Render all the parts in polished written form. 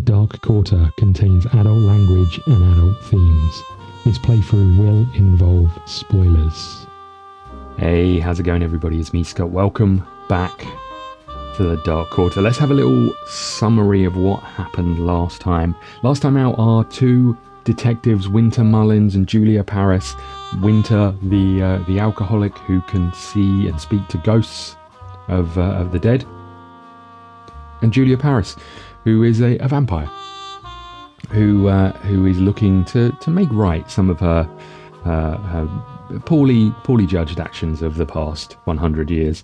Dark Quarter contains adult language and adult themes. This playthrough will involve spoilers. Hey, how's it going everybody? It's me, Scott. Welcome back to the Dark Quarter. Let's have a little summary of what happened last time. Last time out are two detectives, Winter Mullins and Julia Paris. Winter, the alcoholic who can see and speak to ghosts of the dead, and Julia Paris, who is a vampire, who is looking to make right some of her poorly judged actions of the past 100 years.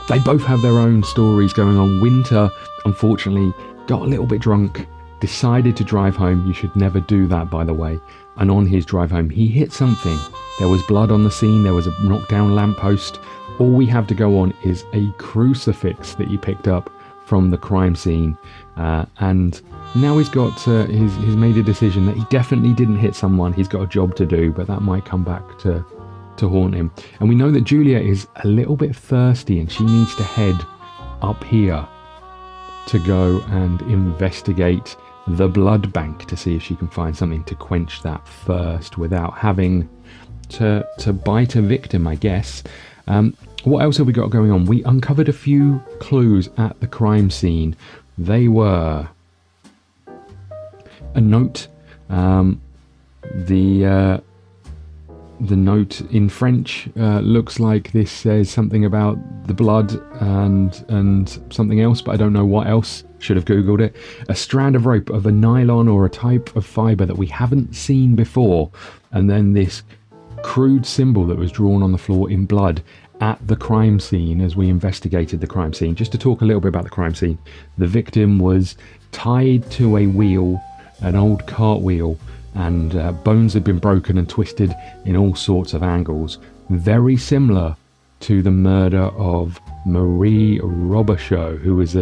They both have their own stories going on. Winter, unfortunately, got a little bit drunk, decided to drive home. You should never do that, by the way. And on his drive home, he hit something. There was blood on the scene. There was a knocked down lamppost. All we have to go on is a crucifix that he picked up from the crime scene, and now he's got he's made a decision that he definitely didn't hit someone. He's got a job to do, but that might come back to haunt him. And we know that Julia is a little bit thirsty, and she needs to head up here to go and investigate the blood bank to see if she can find something to quench that thirst without having to bite a victim, I guess. What else have we got going on? We uncovered a few clues at the crime scene. They were a note. The note in French looks like this says something about the blood and something else, but I don't know what else. Should have googled it. A strand of rope of a nylon or a type of fibre that we haven't seen before, and then this crude symbol that was drawn on the floor in blood at the crime scene as we investigated the crime scene. Just to talk a little bit about the crime scene, the victim was tied to a wheel, an old cart wheel, and bones had been broken and twisted in all sorts of angles. Very similar to the murder of Marie Robichaud, who was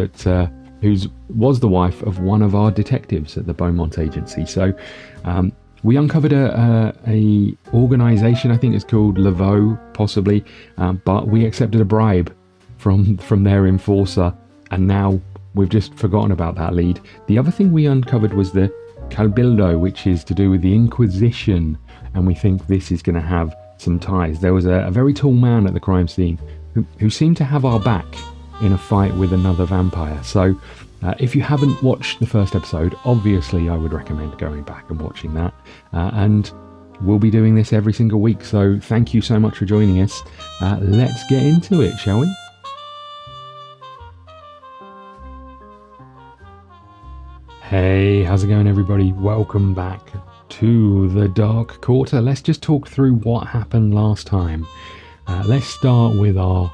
was the wife of one of our detectives at the Beaumont agency. So we uncovered a organisation, I think it's called Laveau, possibly, but we accepted a bribe from their enforcer, and now we've just forgotten about that lead. The other thing we uncovered was the Cabildo, which is to do with the Inquisition, and we think this is going to have some ties. There was a very tall man at the crime scene who seemed to have our back in a fight with another vampire. So if you haven't watched the first episode, obviously I would recommend going back and watching that. And we'll be doing this every single week, so thank you so much for joining us. Let's get into it, shall we? Hey, how's it going everybody? Welcome back to the Dark Quarter. Let's just talk through what happened last time. Let's start with our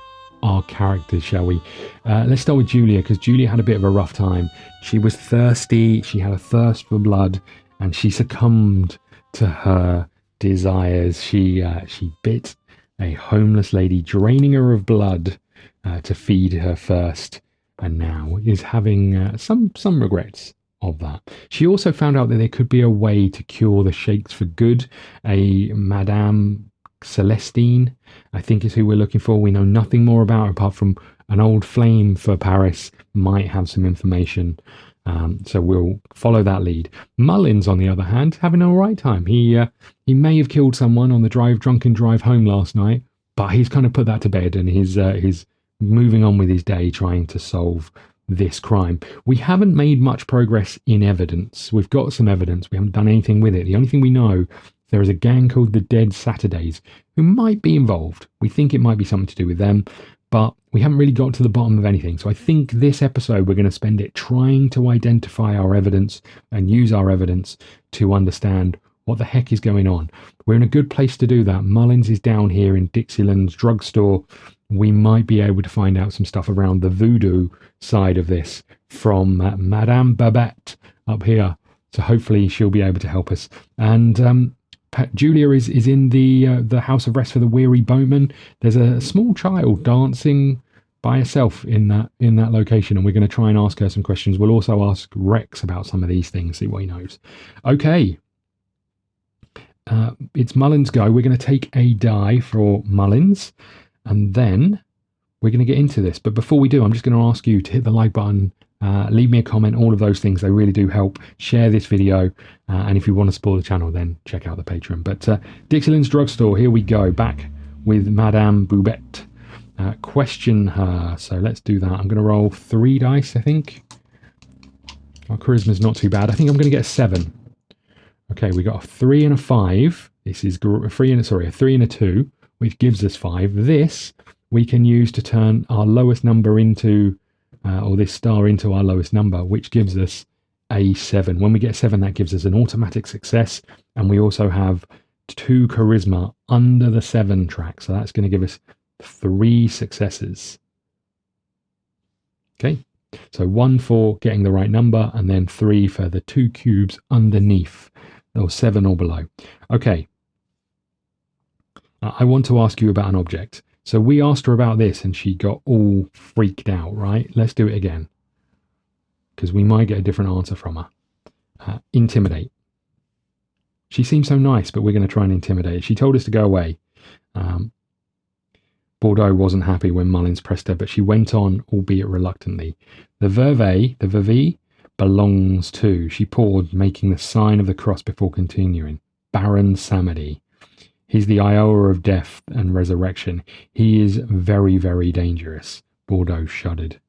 characters, shall we? Let's start with Julia, because Julia had a bit of a rough time. She was thirsty, she had a thirst for blood, and she succumbed to her desires. She bit a homeless lady, draining her of blood to feed her thirst, and now is having some regrets of that. She also found out that there could be a way to cure the shakes for good. A Madame Celestine, I think, is who we're looking for. We know nothing more about her apart from an old flame for Paris might have some information, so we'll follow that lead. Mullins, on the other hand, having an all right time. He may have killed someone on the drunken drive home last night, but he's kind of put that to bed, and he's moving on with his day, trying to solve this crime. We haven't made much progress in evidence. We've got some evidence, we haven't done anything with it. The only thing we know, there is a gang called the Dead Saturdays who might be involved. We think it might be something to do with them, but we haven't really got to the bottom of anything. So I think this episode we're going to spend it trying to identify our evidence and use our evidence to understand what the heck is going on. We're in a good place to do that. Mullins is down here in Dixeland Drugstore. We might be able to find out some stuff around the voodoo side of this from Madame Babette up here. So hopefully she'll be able to help us. And Julia is in the house of rest for the weary Boatman. There's a small child dancing by herself in that location, and we're going to try and ask her some questions. We'll also ask Rex about some of these things, see what he knows. Okay. It's Mullins' go. We're going to take a die for Mullins, and then we're going to get into this. But before we do, I'm just going to ask you to hit the like button leave me a comment. All of those things, they really do help. Share this video, and if you want to support the channel, then check out the Patreon. But Dixeland's Drugstore, here we go, back with Madame Boubette. Question her. So let's do that. I'm going to roll 3 dice, I think. Our charisma's not too bad. I think I'm going to get a 7. Okay, we got a 3 and a 5. This is a 3 and a 2, which gives us 5. This we can use to turn our lowest number into, or this star into our lowest number, which gives us a 7. When we get 7, that gives us an automatic success, and we also have 2 charisma under the 7 track, so that's going to give us 3 successes. Okay, so 1 for getting the right number, and then 3 for the 2 cubes underneath, or 7 or below. Okay, I want to ask you about an object. So we asked her about this and she got all freaked out, right? Let's do it again, because we might get a different answer from her. Intimidate. She seems so nice, but we're going to try and intimidate. She told us to go away. Bordeaux wasn't happy when Mullins pressed her, but she went on, albeit reluctantly. The verve belongs to. She paused, making the sign of the cross before continuing. Baron Samedi. He's the Iowa of death and resurrection. He is very, very dangerous. Bordeaux shuddered.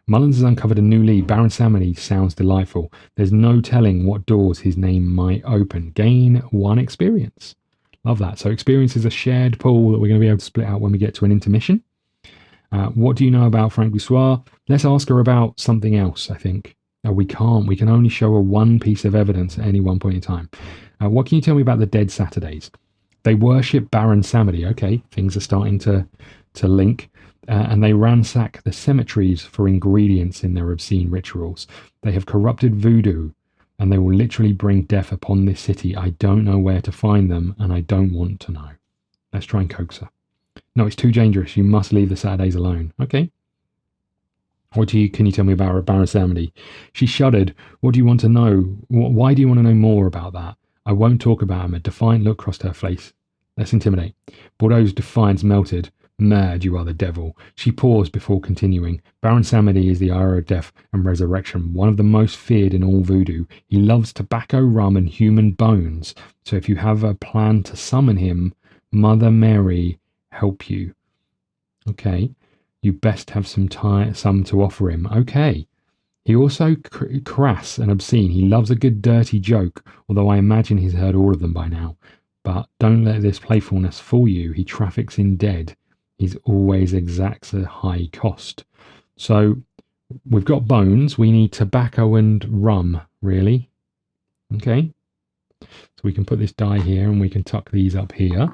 Mullins has uncovered a new lead. Baron Samedi sounds delightful. There's no telling what doors his name might open. Gain 1 experience. Love that. So experience is a shared pool that we're going to be able to split out when we get to an intermission. What do you know about Frank Boussoir? Let's ask her about something else, I think. We can't. We can only show her 1 piece of evidence at any one point in time. What can you tell me about the Dead Saturdays? They worship Baron Samedi. Okay, things are starting to link. And they ransack the cemeteries for ingredients in their obscene rituals. They have corrupted voodoo, and they will literally bring death upon this city. I don't know where to find them, and I don't want to know. Let's try and coax her. No, it's too dangerous. You must leave the Saturdays alone. Okay. Can you tell me about Baron Samedi? She shuddered. What do you want to know? Why do you want to know more about that? I won't talk about him. A defiant look crossed her face. Let's intimidate. Bordeaux's defiance melted. Mad, you are the devil. She paused before continuing. Baron Samedi is the hour of death and resurrection, one of the most feared in all voodoo. He loves tobacco, rum, and human bones. So if you have a plan to summon him, Mother Mary help you. Okay, you best have some to offer him. Okay. He also crass and obscene. He loves a good dirty joke, although I imagine he's heard all of them by now. But don't let this playfulness fool you. He traffics in dead. He's always exacts a high cost. So we've got bones. We need tobacco and rum, really. Okay. So we can put this die here and we can tuck these up here.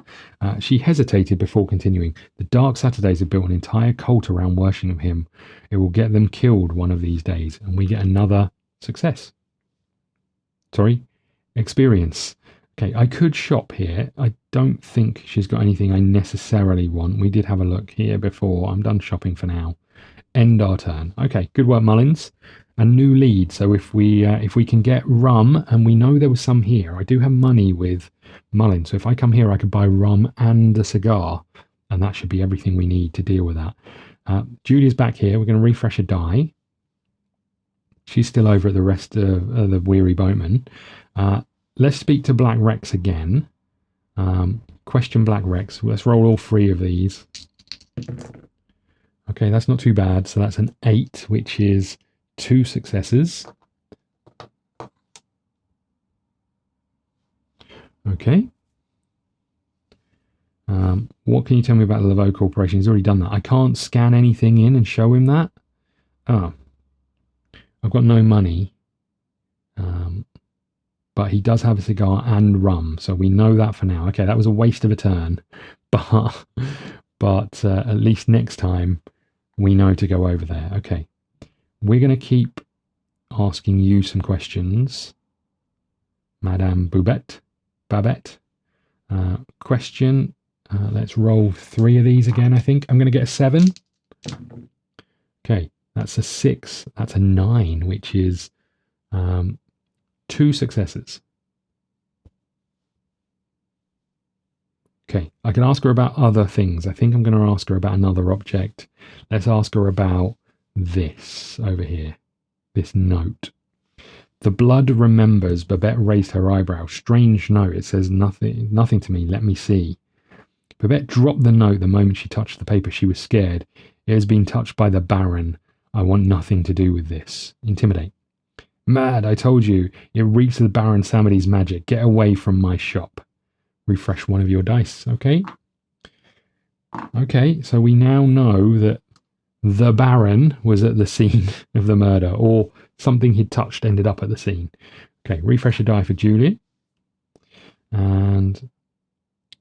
She hesitated before continuing. The Dark Saturdays have built an entire cult around worshiping him. It will get them killed one of these days. And we get another success. Experience. Okay, I could shop here. I don't think she's got anything I necessarily want. We did have a look here before. I'm done shopping for now. End our turn. Okay, good work, Mullins. A new lead. So if we can get rum, and we know there was some here. I do have money with Mullins. So if I come here, I could buy rum and a cigar. And that should be everything we need to deal with that. Julia's back here. We're going to refresh a die. She's still over at the rest of the weary boatman. Let's speak to Black Rex again. Question Black Rex. Let's roll all 3 of these. Okay, that's not too bad. So that's an 8, which is 2 successes. Okay. What can you tell me about the Laveau Corporation? He's already done that. I can't scan anything in and show him that. Oh. I've got no money. But he does have a cigar and rum, so we know that for now. Okay, that was a waste of a turn, but at least next time we know to go over there. Okay, we're going to keep asking you some questions, Madame Babette. Question. Let's roll 3 of these again. I think I'm going to get a 7. Okay, that's a 6. That's a 9, which is 2 successes. Okay, I can ask her about other things. I think I'm going to ask her about another object. Let's ask her about this over here. this note. The blood remembers. Babette raised her eyebrow. Strange note. It says nothing to me. Let me see. Babette dropped the note the moment she touched the paper. She was scared. It has been touched by the Baron. I want nothing to do with this. Intimidate. Mad, I told you. It reeks of the Baron Samedi's magic. Get away from my shop. Refresh one of your dice. Okay. Okay, so we now know that the Baron was at the scene of the murder, or something he'd touched ended up at the scene. Okay, refresh a die for Julian. And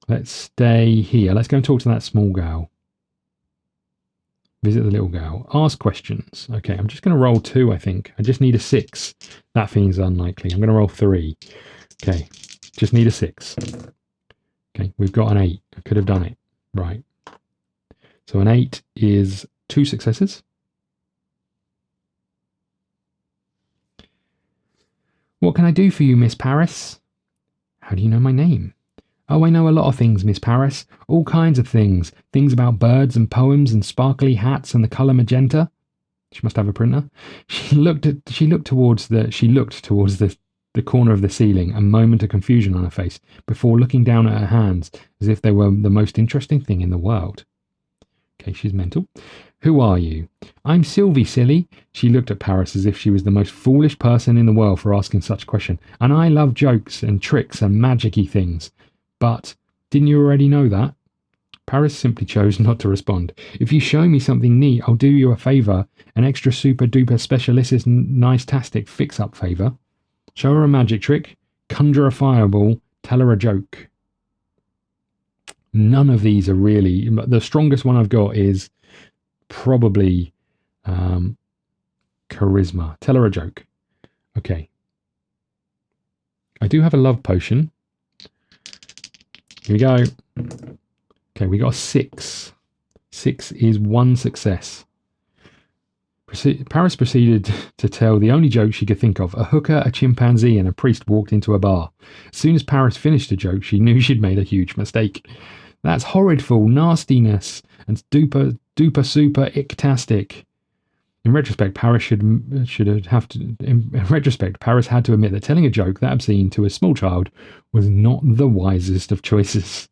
let's stay here. Let's go and talk to that small girl. Visit the little girl. Ask questions. Okay, I'm just going to roll 2, I think. I just need a 6. That seems unlikely. I'm going to roll 3. Okay, just need a 6. Okay, we've got an 8. I could have done it. Right. So an 8 is 2 successes. What can I do for you, Miss Paris? How do you know my name? Oh, I know a lot of things, Miss Paris. All kinds of things. Things about birds and poems and sparkly hats and the colour magenta. She must have a printer. She looked towards the corner of the ceiling, a moment of confusion on her face, before looking down at her hands as if they were the most interesting thing in the world. Okay, she's mental. Who are you? I'm Sylvie, silly. She looked at Paris as if she was the most foolish person in the world for asking such a question. And I love jokes and tricks and magic-y things. But didn't you already know that? Paris simply chose not to respond. If you show me something neat, I'll do you a favour. An extra super-duper specialist nice-tastic fix-up favour. Show her a magic trick. Conjure a fireball. Tell her a joke. None of these are really... The strongest one I've got is probably charisma. Tell her a joke. Okay. I do have a love potion. Here we go. Okay, we got a 6. 6 is 1 success. Paris proceeded to tell the only joke she could think of. A hooker, a chimpanzee, and a priest walked into a bar. As soon as Paris finished the joke, she knew she'd made a huge mistake. That's horrid-ful nastiness and duper super ictastic. In retrospect, Paris Paris had to admit that telling a joke that obscene to a small child was not the wisest of choices.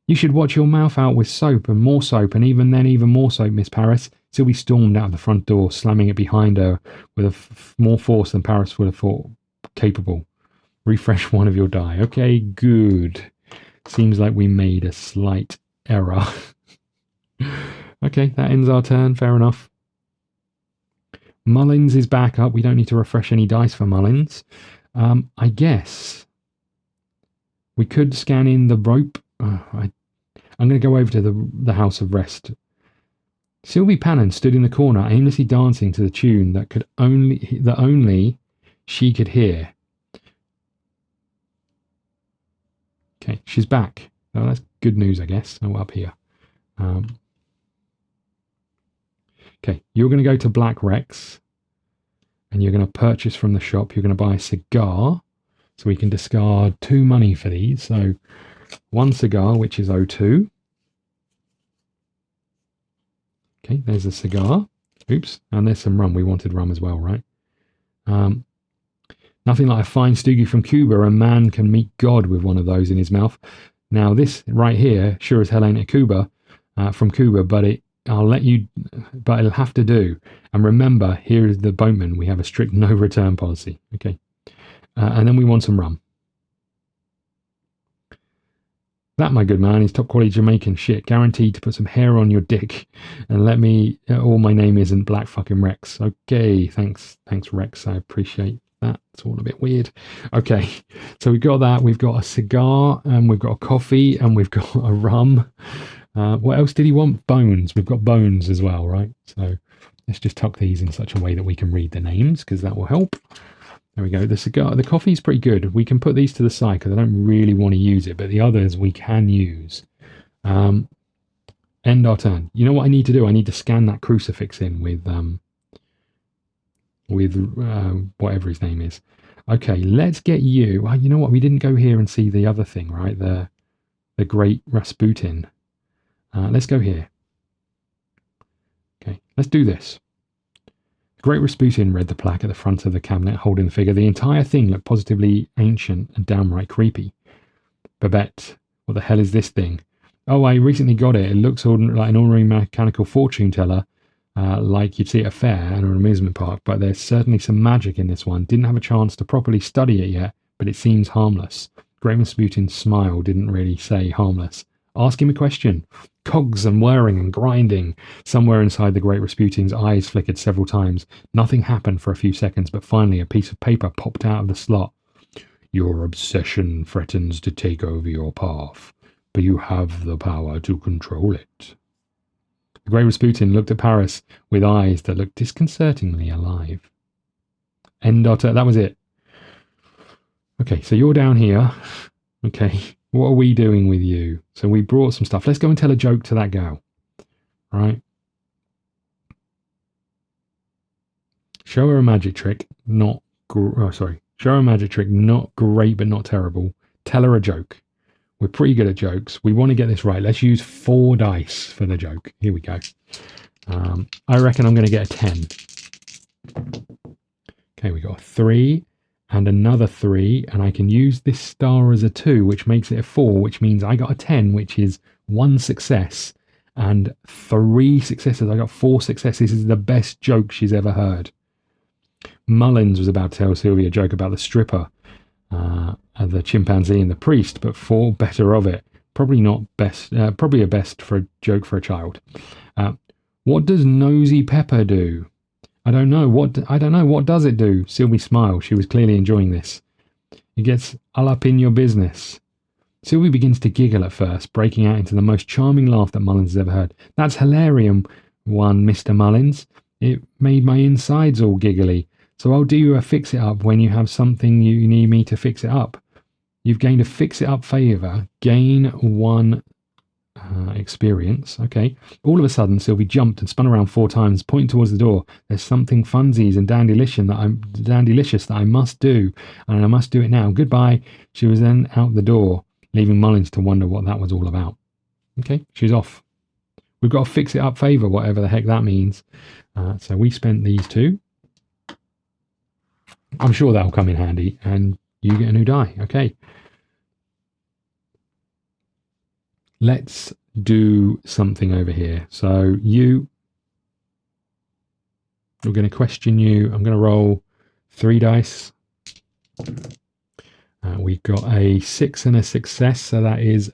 You should watch your mouth out with soap and more soap, and even then even more soap, Miss Paris. Sylvie stormed out the front door, slamming it behind her with more force than Paris would have thought capable. Refresh one of your die. Okay, good. Seems like we made a slight error. Okay, that ends our turn. Fair enough. Mullins is back up. We don't need to refresh any dice for Mullins. I guess we could scan in the rope. I'm going to go over to the House of Rest. Sylvie Pannon stood in the corner, aimlessly dancing to the tune that only she could hear. Okay, she's back. Oh, that's good news, I guess. Oh, up here. Okay, you're going to go to Black Rex, and you're going to purchase from the shop. You're going to buy a cigar, so we can discard 2 money for these. So 1 cigar, which is 02. Okay, there's a cigar. Oops, and there's some rum. We wanted rum as well, right? Nothing like a fine stoogie from Cuba. A man can meet God with one of those in his mouth. Now, this right here, sure as hell ain't a Cuba, from Cuba, but it'll have to do. And remember, here is the Boatman. We have a strict no return policy. Okay. And then we want some rum. That, my good man, is top quality Jamaican shit. Guaranteed to put some hair on your dick. And let me, my name isn't Black fucking Rex. Okay, thanks Rex. I appreciate that. It's all a bit weird. Okay, so we've got that. We've got a cigar, and we've got a coffee, and we've got a rum. What else did he want? Bones. We've got bones as well, right? So let's just tuck these in such a way that we can read the names, because that will help. There we go. The coffee's pretty good. We can put these to the side because I don't really want to use it, but the others we can use. End our turn. You know what I need to do? I need to scan that crucifix in with whatever his name is. Okay, let's get you. Well, you know what? We didn't go here and see the other thing, right? The great Rasputin. Let's go here. Okay, let's do this. The Great Rasputin read the plaque at the front of the cabinet holding the figure. The entire thing looked positively ancient and downright creepy. Babette, what the hell is this thing? Oh, I recently got it. It looks like an ordinary mechanical fortune teller, like you'd see at a fair and an amusement park, but there's certainly some magic in this one. Didn't have a chance to properly study it yet, but it seems harmless. Great Rasputin's smile didn't really say harmless. Ask him a question. Cogs and whirring and grinding. Somewhere inside the Great Rasputin's eyes flickered several times. Nothing happened for a few seconds, but finally a piece of paper popped out of the slot. Your obsession threatens to take over your path, but you have the power to control it. The Great Rasputin looked at Paris with eyes that looked disconcertingly alive. That was it. Okay, so you're down here. Okay, what are we doing with you? So we brought some stuff. Let's go and tell a joke to that girl. All right. Show her a magic trick. Show her a magic trick. Not great, but not terrible. Tell her a joke. We're pretty good at jokes. We want to get this right. Let's use 4 dice for the joke. Here we go. I reckon I'm going to get a 10. Okay, we got a 3 and another 3, and I can use this star as a 2, which makes it a 4, which means I got a 10, which is 1 success and 3 successes. I got 4 successes. This is the best joke she's ever heard. Mullins was about to tell Sylvia a joke about the stripper, the chimpanzee and the priest, but thought better of it. Probably not best. Probably a best for a joke for a child. What does Nosy Pepper do? I don't know. What does it do? Sylvie smiled. She was clearly enjoying this. It gets all up in your business. Sylvie begins to giggle at first, breaking out into the most charming laugh that Mullins has ever heard. That's hilarious, one, Mr. Mullins. It made my insides all giggly. So I'll do you a fix-it-up when you have something you need me to fix it up. You've gained a fix-it-up favour. Gain 1 experience. Okay. All of a sudden, Sylvie jumped and spun around 4 times, pointing towards the door. There's something funsies and dandylicious that I must do, and I must do it now. Goodbye. She was then out the door, leaving Mullins to wonder what that was all about. Okay, she's off. We've got a fix-it-up favour, whatever the heck that means. So we spent these 2. I'm sure that'll come in handy, and you get a new die. Okay. Let's do something over here. So we're going to question you. I'm going to roll 3 dice. We've got a 6 and a success, so that is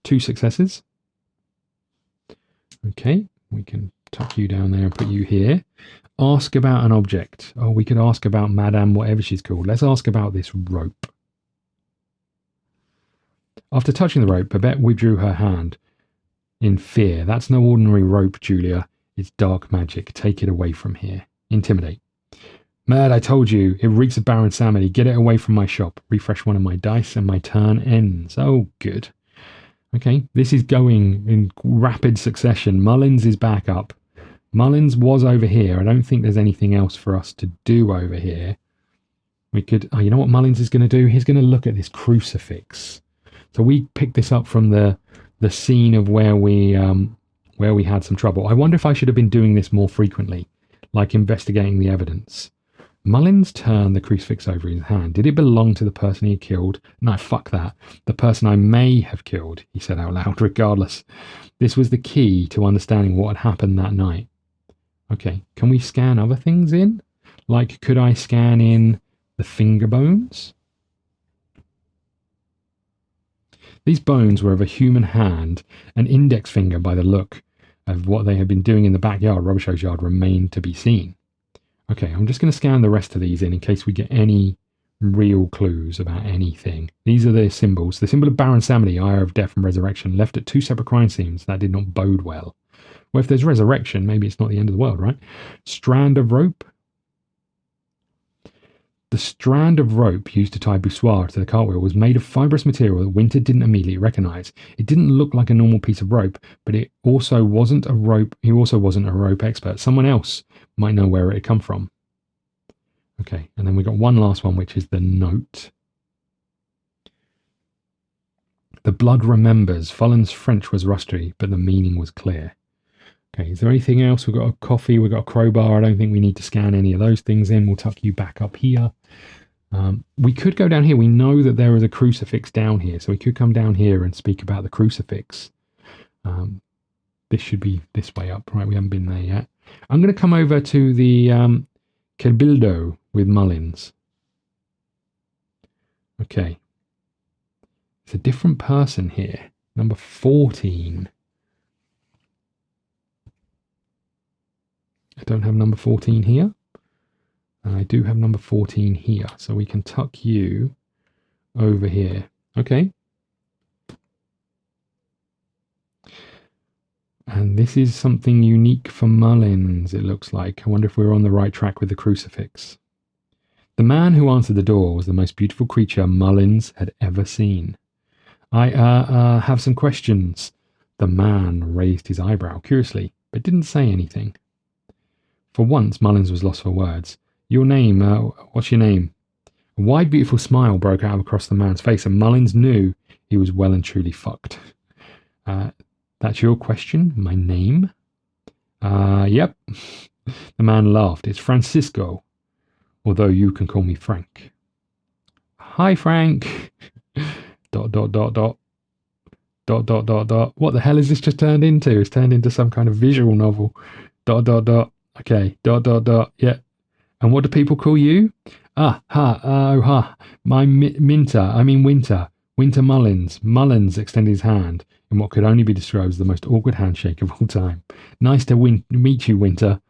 2 successes. Okay, we can tuck you down there and put you here. Ask about an object. Oh, we could ask about Madame, whatever she's called. Let's ask about this rope. After touching the rope, Babette withdrew her hand in fear. That's no ordinary rope, Julia. It's dark magic. Take it away from here. Intimidate. Mad, I told you. It reeks of Baron Samedi. Get it away from my shop. Refresh one of my dice and my turn ends. Oh, good. Okay, this is going in rapid succession. Mullins is back up. Mullins was over here. I don't think there's anything else for us to do over here. We could... Oh, you know what Mullins is going to do? He's going to look at this crucifix. So we picked this up from the scene of where we had some trouble. I wonder if I should have been doing this more frequently, like investigating the evidence. Mullins turned the crucifix over his hand. Did it belong to the person he killed? No, fuck that. The person I may have killed, he said out loud, regardless. This was the key to understanding what had happened that night. Okay, can we scan other things in? Like, could I scan in the finger bones? These bones were of a human hand. An index finger, by the look of what they had been doing in the backyard, rubbish yard, remained to be seen. Okay, I'm just going to scan the rest of these in case we get any real clues about anything. These are the symbols. The symbol of Baron Samedi, Eye of Death and Resurrection, left at 2 separate crime scenes. That did not bode well. Well, if there's resurrection, maybe it's not the end of the world, right? Strand of rope. The strand of rope used to tie Boussoir to the cartwheel was made of fibrous material that Winter didn't immediately recognize. It didn't look like a normal piece of rope, but it also wasn't a rope. He also wasn't a rope expert. Someone else might know where it had come from. Okay, and then we got one last one, which is the note. The blood remembers. Follen's French was rusty, but the meaning was clear. Okay, is there anything else? We've got a coffee, we've got a crowbar. I don't think we need to scan any of those things in. We'll tuck you back up here. We could go down here. We know that there is a crucifix down here, so we could come down here and speak about the crucifix. This should be this way up, right? We haven't been there yet. I'm going to come over to the Cabildo with Mullins. Okay. It's a different person here. Number 14. I don't have number 14 here. And I do have number 14 here. So we can tuck you over here. Okay. And this is something unique for Mullins, it looks like. I wonder if we're on the right track with the crucifix. The man who answered the door was the most beautiful creature Mullins had ever seen. I have some questions. The man raised his eyebrow curiously, but didn't say anything. For once, Mullins was lost for words. Your name, what's your name? A wide, beautiful smile broke out across the man's face, and Mullins knew he was well and truly fucked. That's your question? My name? Yep. The man laughed. It's Francisco, although you can call me Frank. Hi, Frank. ... What the hell is this just turned into? It's turned into some kind of visual novel. ... Okay. ... Yeah. And what do people call you? My Winter. Winter Mullins. Mullins extended his hand in what could only be described as the most awkward handshake of all time. Nice to meet you, Winter.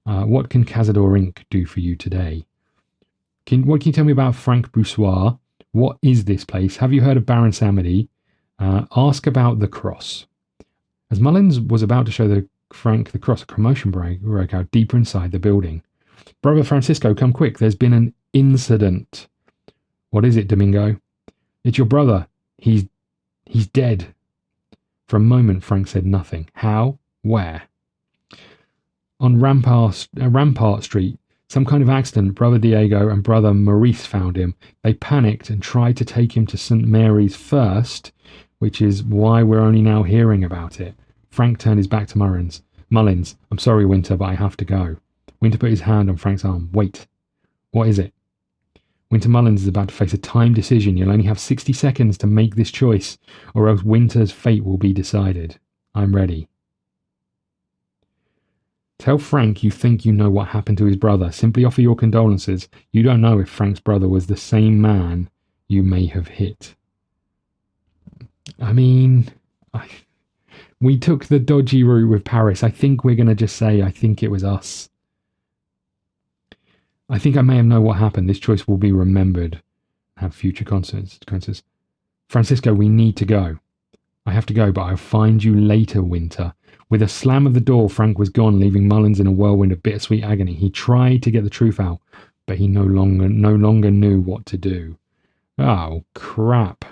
What can Cazador Inc. do for you today? What can you tell me about Frank Boussoir? What is this place? Have you heard of Baron Samedi? Ask about the cross. As Mullins was about to show Frank the cross, a commotion broke out deeper inside the building. Brother Francisco, come quick. There's been an incident. What is it, Domingo? It's your brother. He's dead. For a moment, Frank said nothing. How? Where? On Rampart Street. Some kind of accident. Brother Diego and brother Maurice found him. They panicked and tried to take him to St. Mary's first, which is why we're only now hearing about it. Frank turned his back to Mullins. I'm sorry, Winter, but I have to go. Winter put his hand on Frank's arm. Wait. What is it? Winter Mullins is about to face a time decision. You'll only have 60 seconds to make this choice, or else Winter's fate will be decided. I'm ready. Tell Frank you think you know what happened to his brother. Simply offer your condolences. You don't know if Frank's brother was the same man you may have hit. I mean, we took the dodgy route with Paris. I think we're going to just say, I think it was us. I think I may have known what happened. This choice will be remembered. Have future consequences. Francisco, we need to go. I have to go, but I'll find you later, Winter. With a slam of the door, Frank was gone, leaving Mullins in a whirlwind of bittersweet agony. He tried to get the truth out, but he no longer knew what to do. Oh, crap.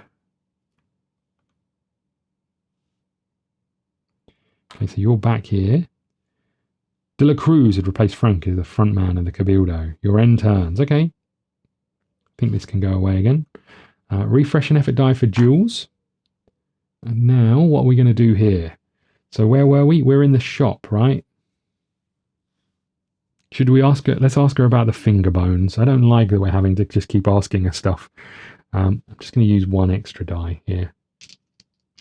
Okay, so you're back here. De la Cruz had replaced Frank as the front man of the Cabildo. Your end turns. Okay. I think this can go away again. Refresh and effort die for Jules. And now, what are we going to do here? So where were we? We're in the shop, right? Should we ask her? Let's ask her about the finger bones. I don't like that we're having to just keep asking her stuff. I'm just going to use one extra die here.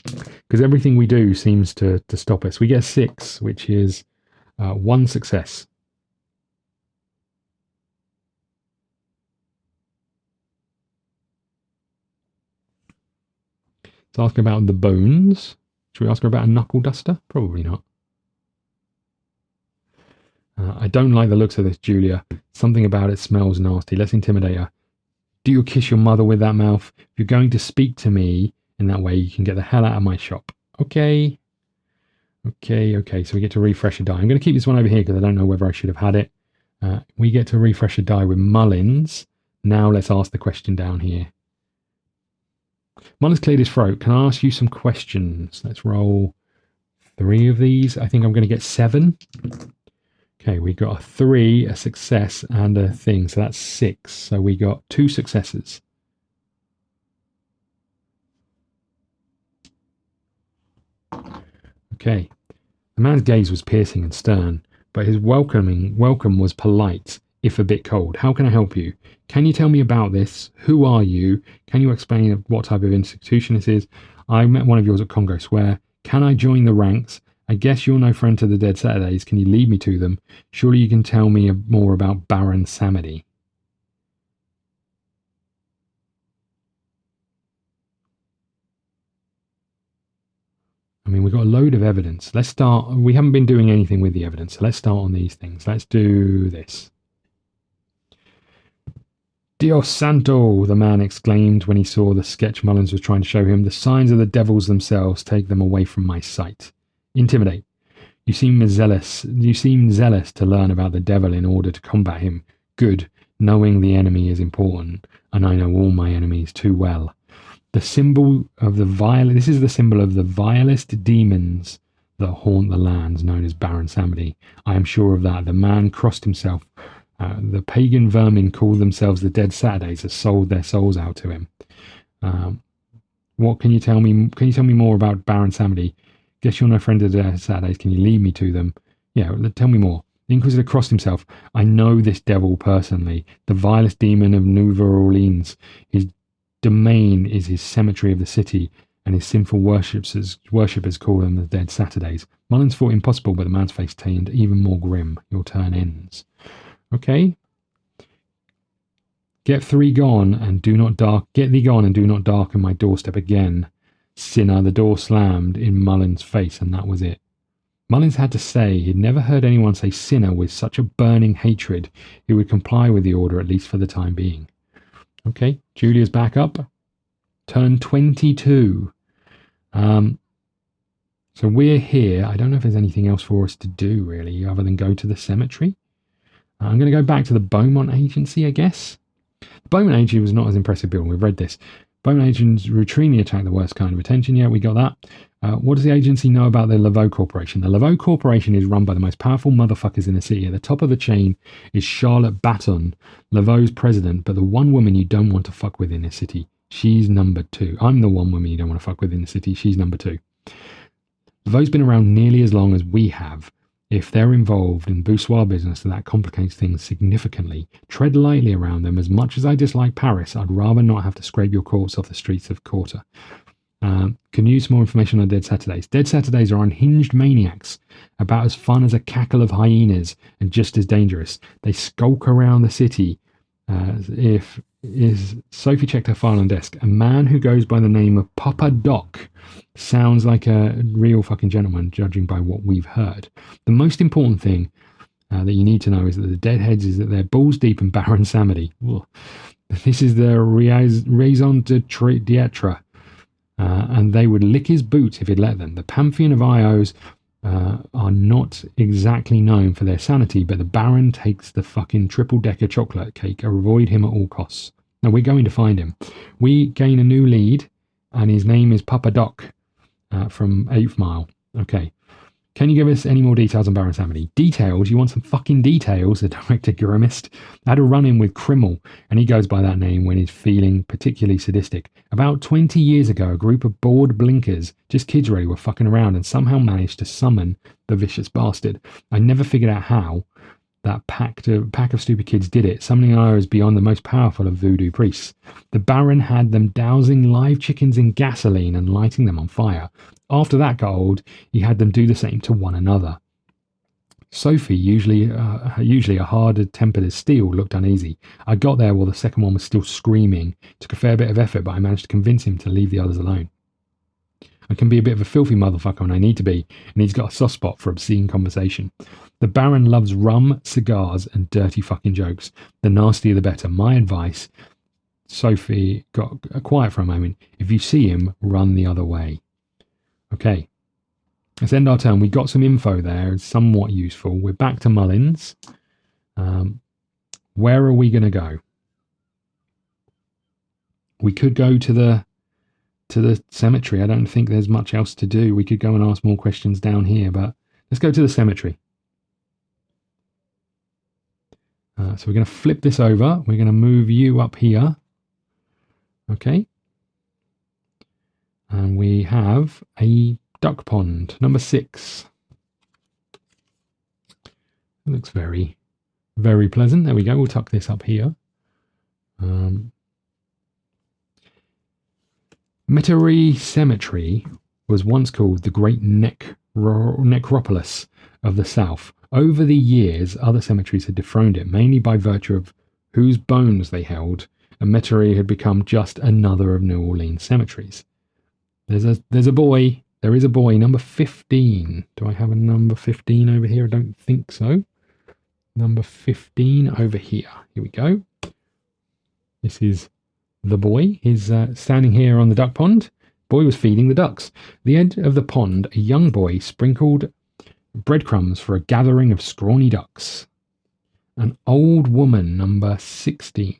Because everything we do seems to stop us. We get 6, which is 1 success. Let's ask about the bones. Should we ask her about a knuckle duster? Probably not. I don't like the looks of this, Julia. Something about it smells nasty. Let's intimidate her. Do you kiss your mother with that mouth? If you're going to speak to me in that way, you can get the hell out of my shop. Okay. Okay. So we get to refresh a die. I'm going to keep this one over here because I don't know whether I should have had it. We get to refresh a die with Mullins. Now let's ask the question down here. Mullins cleared his throat. Can I ask you some questions? Let's roll 3 of these. I think I'm going to get 7. Okay, we got a 3, a success, and a thing. So that's 6. So we got 2 successes. Okay. The man's gaze was piercing and stern, but his welcome was polite, if a bit cold. How can I help you? Can you tell me about this? Who are you? Can you explain what type of institution this is? I met one of yours at Congo Square. Can I join the ranks? I guess you're no friend to the Dead Saturdays. Can you lead me to them? Surely you can tell me more about Baron Samedi. I mean, we've got a load of evidence. Let's start. We haven't been doing anything with the evidence, so let's start on these things. Let's do this. Dios santo, the man exclaimed when he saw the sketch Mullins was trying to show him. The signs of the devils themselves. Take them away from my sight. Intimidate. You seem zealous to learn about the devil in order to combat him. Good. Knowing the enemy is important, and I know all my enemies too well. The symbol of the this is the symbol of the vilest demons that haunt the lands, known as Baron Samedi. I am sure of that. The man crossed himself. The pagan vermin called themselves the Dead Saturdays, has sold their souls out to him. What can you tell me? Can you tell me more about Baron Samedi? Guess you're no friend of the Dead Saturdays. Can you lead me to them? Yeah, tell me more. The Inquisitor crossed himself. I know this devil personally, the vilest demon of New Orleans. His domain is his cemetery of the city, and his sinful worshippers call them the Dead Saturdays. Mullins thought impossible, but the man's face turned even more grim. Your turn ends. Okay. Get thee gone and do not darken my doorstep again. Sinner. The door slammed in Mullins' face, and that was it. Mullins had to say he'd never heard anyone say sinner with such a burning hatred. He would comply with the order, at least for the time being. Okay, Julia's back up. Turn 22. So we're here. I don't know if there's anything else for us to do, really, other than go to the cemetery. I'm going to go back to the Beaumont Agency, I guess. The Beaumont Agency was not as impressive building. We've read this. Beaumont agents routinely attack the worst kind of attention. Yeah, we got that. What does the agency know about the Laveau Corporation? The Laveau Corporation is run by the most powerful motherfuckers in the city. At the top of the chain is Charlotte Baton, Laveau's president, but the one woman you don't want to fuck with in this city. She's number 2. I'm the one woman you don't want to fuck with in the city. She's number 2. Laveau's been around nearly as long as we have. If they're involved in bourgeois business, that complicates things significantly. Tread lightly around them. As much as I dislike Paris, I'd rather not have to scrape your corpse off the streets of Corta. Can you use more information on Dead Saturdays? Dead Saturdays are unhinged maniacs, about as fun as a cackle of hyenas and just as dangerous. They skulk around the city. Sophie checked her file on desk. A man who goes by the name of Papa Doc sounds like a real fucking gentleman, judging by what we've heard. The most important thing that you need to know is that the Deadheads is that they're balls deep in Baron Samedi. This is their raison d'etre. And they would lick his boots if he'd let them. The Pantheon of IOs are not exactly known for their sanity, but the Baron takes the fucking triple-decker chocolate cake. Avoid him at all costs. Now, we're going to find him. We gain a new lead, and his name is Papa Doc from 8th Mile. Okay. Can you give us any more details on Baron Samedi? Details? You want some fucking details? The director grimaced. I had a run-in with Krimmel, and he goes by that name when he's feeling particularly sadistic. About 20 years ago, a group of bored blinkers, just kids really, were fucking around and somehow managed to summon the vicious bastard. I never figured out how that pack of stupid kids did it. Summoning IO is beyond the most powerful of voodoo priests. The Baron had them dousing live chickens in gasoline and lighting them on fire. After that got old, he had them do the same to one another. Sophie, usually a harder-tempered as steel, looked uneasy. I got there while the second one was still screaming. Took a fair bit of effort, but I managed to convince him to leave the others alone. I can be a bit of a filthy motherfucker when I need to be, and he's got a soft spot for obscene conversation. The Baron loves rum, cigars, and dirty fucking jokes. The nastier the better. My advice, Sophie got quiet for a moment. If you see him, run the other way. Okay. Let's end our turn. We got some info there. It's somewhat useful. We're back to Mullins. Where are we going to go? We could go to the cemetery. I don't think there's much else to do. We could go and ask more questions down here, but let's go to the cemetery. So we're going to flip this over. We're going to move you up here. Okay. And we have a duck pond, number 6. It looks very, very pleasant. There we go. We'll tuck this up here. Metairie Cemetery was once called the Great Necropolis of the South. Over the years, other cemeteries had dethroned it, mainly by virtue of whose bones they held, and Metairie had become just another of New Orleans cemeteries. There's a boy. There is a boy, number 15. Do I have a number 15 over here? I don't think so. Number 15 over here. Here we go. This is the boy. He's standing here on the duck pond. Boy was feeding the ducks. At the end of the pond, a young boy sprinkled breadcrumbs for a gathering of scrawny ducks. An old woman, number 16.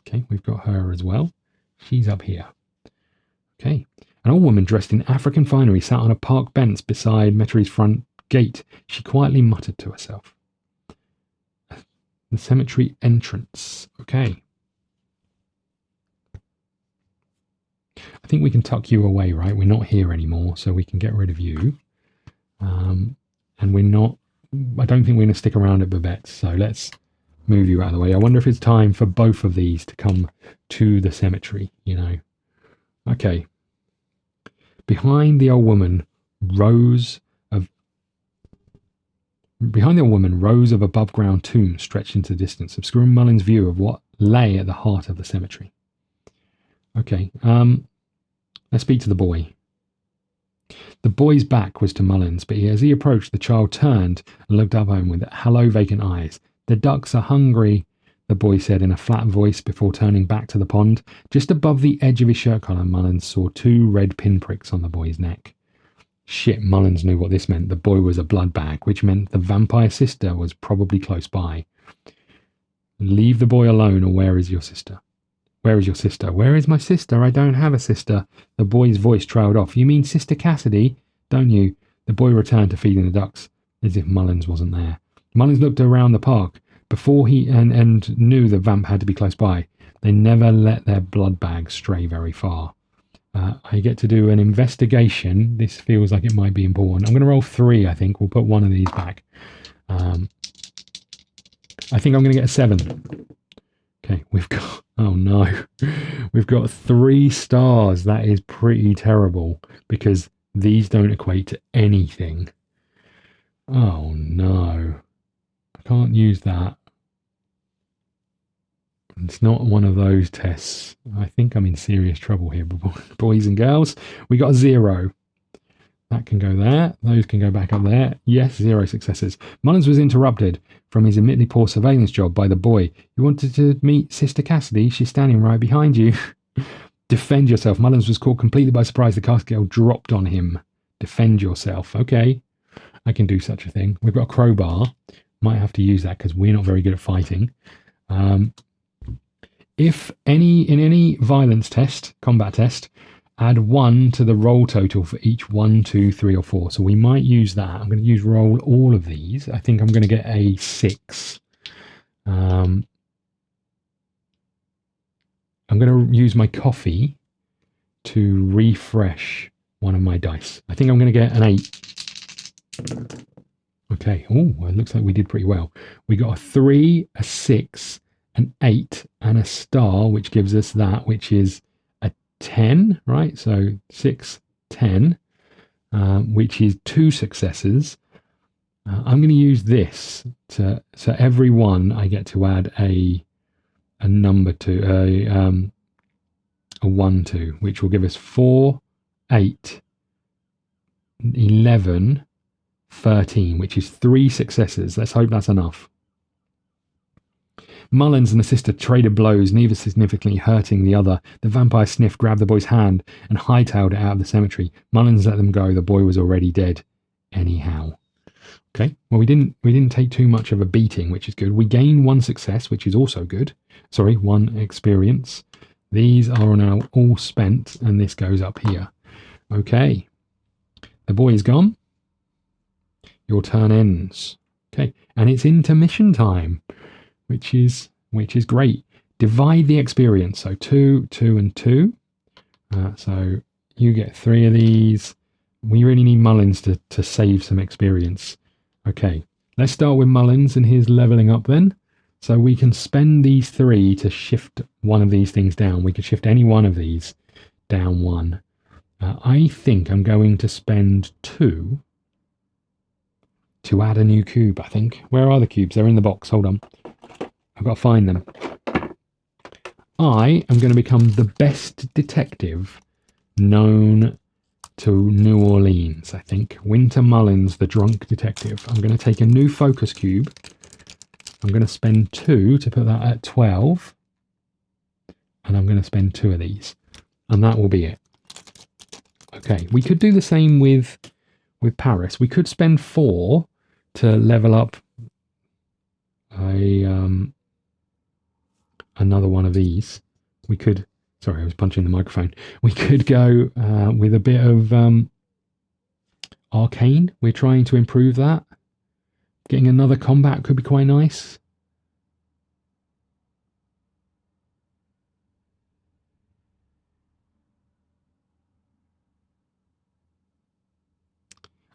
Okay, we've got her as well. She's up here. Okay. An old woman dressed in African finery sat on a park bench beside Metairie's front gate. She quietly muttered to herself. The cemetery entrance. Okay. I think we can tuck you away, right? We're not here anymore, so we can get rid of you. And we're not... I don't think we're going to stick around at Babette's, so let's move you out of the way. I wonder if it's time for both of these to come to the cemetery, you know. Okay. Behind the old woman, rows of above-ground tombs stretched into the distance, obscuring Mullins' view of what lay at the heart of the cemetery. Okay, let's speak to the boy. The boy's back was to Mullins, but as he approached, the child turned and looked up at him with hollow, vacant eyes. "The ducks are hungry," the boy said in a flat voice before turning back to the pond. Just above the edge of his shirt collar, Mullins saw 2 red pinpricks on the boy's neck. Shit, Mullins knew what this meant. The boy was a blood bag, which meant the vampire sister was probably close by. "Leave the boy alone, or where is your sister?" "Where is your sister?" "Where is my sister? I don't have a sister." The boy's voice trailed off. "You mean Sister Cassidy, don't you?" The boy returned to feeding the ducks, as if Mullins wasn't there. Mullins looked around the park before and knew the vamp had to be close by. They never let their blood bags stray very far. I get to do an investigation. This feels like it might be important. I'm going to roll 3, I think. We'll put one of these back. I think I'm going to get a 7. Okay, we've got... Oh no. We've got 3 stars. That is pretty terrible because these don't equate to anything. Oh no. I can't use that. It's not one of those tests. I think I'm in serious trouble here, boys and girls. We got a 0. That can go there. Those can go back up there. Yes, 0 successes. Mullins was interrupted from his admittedly poor surveillance job by the boy. "You wanted to meet Sister Cassidy? She's standing right behind you." "Defend yourself." Mullins was caught completely by surprise. The casket girl dropped on him. "Defend yourself." Okay, I can do such a thing. We've got a crowbar. Might have to use that because we're not very good at fighting. If in any violence test, combat test, add 1 to the roll total for each 1, 2, 3, or 4. So we might use that. I'm going to roll all of these. I think I'm going to get a 6. I'm going to use my coffee to refresh one of my dice. I think I'm going to get an 8. Okay. Oh, it looks like we did pretty well. We got a 3, a 6, an 8, and a star, which gives us that, which is 10, right? So 6, 10, which is 2 successes. I'm going to use this so every one I get to add a number to a 1 to, which will give us 4, 8, 11, 13, which is 3 successes. Let's hope that's enough. Mullins and the sister traded blows, neither significantly hurting the other. The vampire sniffed, grabbed the boy's hand, and hightailed it out of the cemetery. Mullins let them go. The boy was already dead. Anyhow. Okay, well, we didn't take too much of a beating, which is good. We gain 1 success, which is also good. Sorry, 1 experience. These are now all spent, and this goes up here. Okay. The boy is gone. Your turn ends. Okay, and it's intermission time, which is great. Divide the experience. So 2, 2, and 2. So you get 3 of these. We really need Mullins to save some experience. Okay, Let's start with Mullins and his leveling up then. So we can spend these 3 to shift one of these things down. We could shift any one of these down 1. I think I'm going to spend 2 to add a new cube, I think. Where are the cubes? They're in the box. Hold on. I've got to find them. I am going to become the best detective known to New Orleans, I think. Winter Mullins, the drunk detective. I'm going to take a new focus cube. I'm going to spend 2 to put that at 12. And I'm going to spend 2 of these. And that will be it. Okay, we could do the same with Paris. We could spend 4 to level up another one of these. We could, sorry, I was punching the microphone. We could go with a bit of arcane. We're trying to improve that. Getting another combat could be quite nice.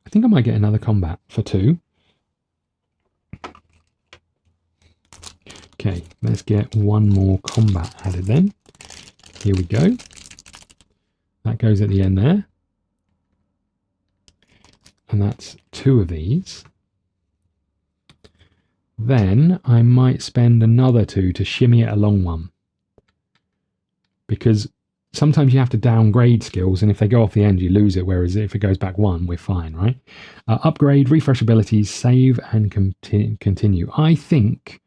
I think I might get another combat for 2. Okay, let's get one more combat added then. Here we go. That goes at the end there. And that's 2 of these. Then I might spend another 2 to shimmy it along 1. Because sometimes you have to downgrade skills, and if they go off the end, you lose it, whereas if it goes back 1, we're fine, right? Upgrade, refresh abilities, save, and continue. I think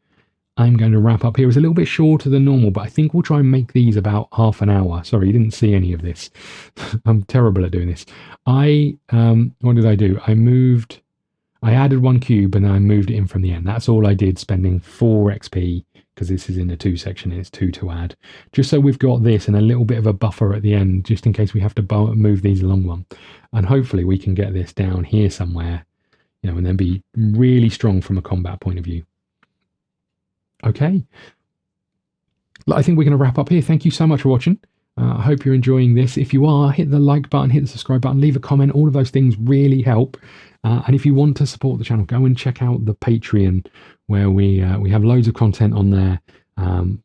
I'm going to wrap up here. It's a little bit shorter than normal, but I think we'll try and make these about half an hour. Sorry, you didn't see any of this. I'm terrible at doing this. What did I do? I added 1 cube and then I moved it in from the end. That's all I did, spending 4 XP, because this is in the 2 section and it's 2 to add. Just so we've got this and a little bit of a buffer at the end, just in case we have to move these along 1. And hopefully we can get this down here somewhere, and then be really strong from a combat point of view. Okay, I think we're going to wrap up here. Thank you so much for watching. I hope you're enjoying this. If you are, hit the like button, hit the subscribe button, leave a comment. All of those things really help. And if you want to support the channel, go and check out the Patreon, where we have loads of content on there.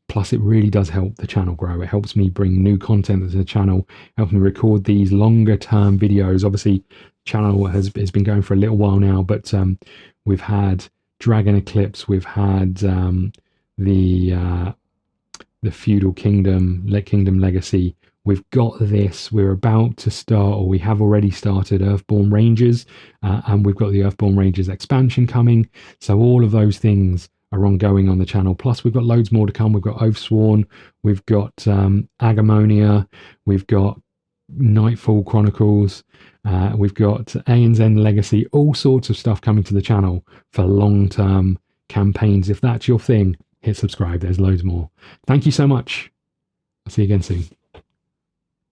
Plus, it really does help the channel grow. It helps me bring new content to the channel, helps me record these longer term videos. Obviously, the channel has been going for a little while now, but we've had Dragon Eclipse, we've had the Feudal Kingdom Legacy. We've got this. We're about to start, or we have already started, Earthborn Rangers, and we've got the Earthborn Rangers expansion coming. So all of those things are ongoing on the channel. Plus, we've got loads more to come. We've got Oathsworn, we've got Agamonia, we've got Nightfall Chronicles, we've got ANZ Legacy. All sorts of stuff coming to the channel for long-term campaigns. If that's your thing, hit subscribe. There's loads more. Thank you so much. I'll see you again soon.